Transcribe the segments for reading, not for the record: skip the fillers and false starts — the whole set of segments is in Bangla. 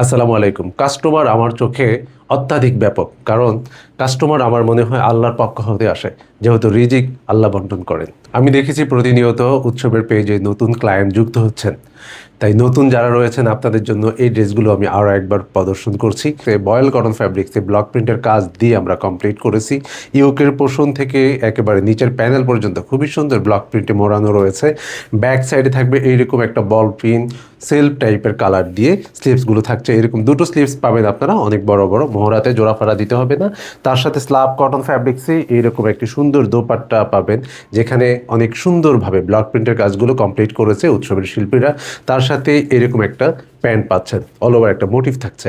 আসসালামু আলাইকুম। কাস্টমার আমার চোখে অত্যাধিক ব্যাপক। কারণ কাস্টমার আমার মনে হয় আল্লাহর পক্ষ হতে আসে। যেহেতু রিজিক আল্লাহ বন্টন করেন। আমি দেখেছি প্রতিনিয়ত উৎসবের পেজে নতুন ক্লায়েন্ট যুক্ত হচ্ছেন। তাই নতুন যারা রয়েছেন আপনাদের জন্য এই ড্রেসগুলো আমি আরও একবার প্রদর্শন করছি। বয়েল কটন ফ্যাব্রিক্সে ব্লক প্রিন্টের কাজ দিয়ে আমরা কমপ্লিট করেছি। ইউকের পোষণ থেকে একেবারে নিচের প্যানেল পর্যন্ত খুবই সুন্দর ব্লক প্রিন্টে মোড়ানো রয়েছে। ব্যাক সাইডে থাকবে এইরকম একটা বল প্রিন্ট সেলফ টাইপের কালার দিয়ে স্লিভসগুলো থাকছে। এরকম দুটো স্লিভস পাবেন আপনারা, অনেক বড় বড়, মোহরাতে জোড়াফাড়া দিতে হবে না। তার সাথে স্লাব কটন ফ্যাব্রিক্সে এইরকম একটি সুন্দর দোপাট্টা পাবেন, যেখানে অনেক সুন্দরভাবে ব্লক প্রিন্টের কাজগুলো কমপ্লিট করেছে উৎসবের শিল্পীরা। তার সাথে এরকম একটা প্যান্ট পাচ্ছেন, অল ওভার একটা মোটিভ থাকছে।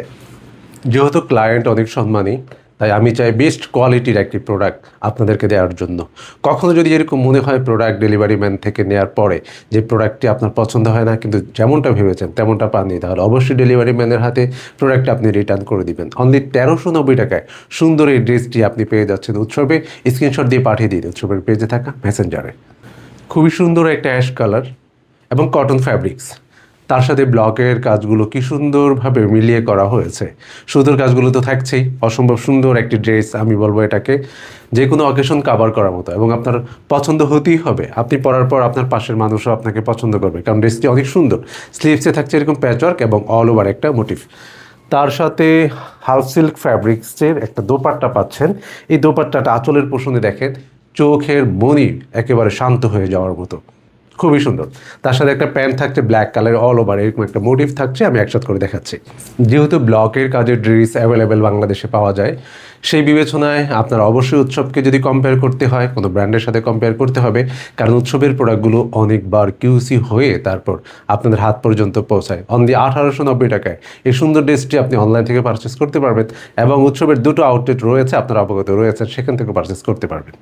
যেহেতু ক্লায়েন্ট অনেক সম্মানী, তাই আমি চাই বেস্ট কোয়ালিটির একটি প্রোডাক্ট আপনাদেরকে দেওয়ার জন্য। কখনো যদি এরকম মনে হয় প্রোডাক্ট ডেলিভারি ম্যান থেকে নেওয়ার পরে যে প্রোডাক্টটি আপনার পছন্দ হয় না, কিন্তু যেমনটা ভেবেছেন তেমনটা পাননি, তাহলে অবশ্যই ডেলিভারি ম্যানের হাতে প্রোডাক্টটা আপনি রিটার্ন করে দিবেন। অনলি 1390 টাকায় সুন্দর এই ড্রেসটি আপনি পেয়ে যাচ্ছেন উৎসবে। স্ক্রিনশট দিয়ে পাঠিয়ে দিন উৎসবের পেজে থাকা মেসেঞ্জারে। খুবই সুন্দর একটা অ্যাশ কালার এবং কটন ফ্যাব্রিক্স, তার সাথে ব্লকের কাজগুলো কি সুন্দরভাবে মিলিয়ে করা হয়েছে। সুন্দর কাজগুলো তো থাকছেই, অসম্ভব সুন্দর একটি ড্রেস। আমি বলবো এটাকে যে কোনো অকেশন কাভার করার মতো, এবং আপনার পছন্দ হতেই হবে। আপনি পরার পর আপনার পাশের মানুষও আপনাকে পছন্দ করবে, কারণ ড্রেসটি অনেক সুন্দর। স্লিভসে থাকছে এরকম প্যাচওয়ার্ক এবং অল ওভার একটা মোটিভ। তার সাথে হাফ সিল্ক ফ্যাব্রিক্সের একটা দোপাট্টা পাচ্ছেন। এই দোপাট্টাটা আঁচলের পোষণে দেখেন, চোখের মনি একেবারে শান্ত হয়ে যাওয়ার মতো, খুবই সুন্দর। তার সাথে একটা প্যান্ট থাকছে ব্ল্যাক কালার, অল ওভার এরকম একটা মোটিভ থাকছে। আমি একসাথে করে দেখাচ্ছি। যেহেতু ব্লকের কাজের ড্রেস অ্যাভেলেবেল বাংলাদেশে পাওয়া যায়, সেই বিবেচনায় আপনার অবশ্যই উৎসবকে যদি কম্পেয়ার করতে হয়, কোনো ব্র্যান্ডের সাথে কম্পেয়ার করতে হবে, কারণ উৎসবের প্রোডাক্টগুলো অনেকবার কিউসি হয়ে তারপর আপনাদের হাত পর্যন্ত পৌঁছায়। অনলি 1890 টাকায় এই সুন্দর ড্রেসটি আপনি অনলাইন থেকে পারচেস করতে পারবেন, এবং উৎসবের দুটো আউটলেট রয়েছে, আপনারা অবগত রয়েছেন, সেখান থেকে পারচেস করতে পারবেন।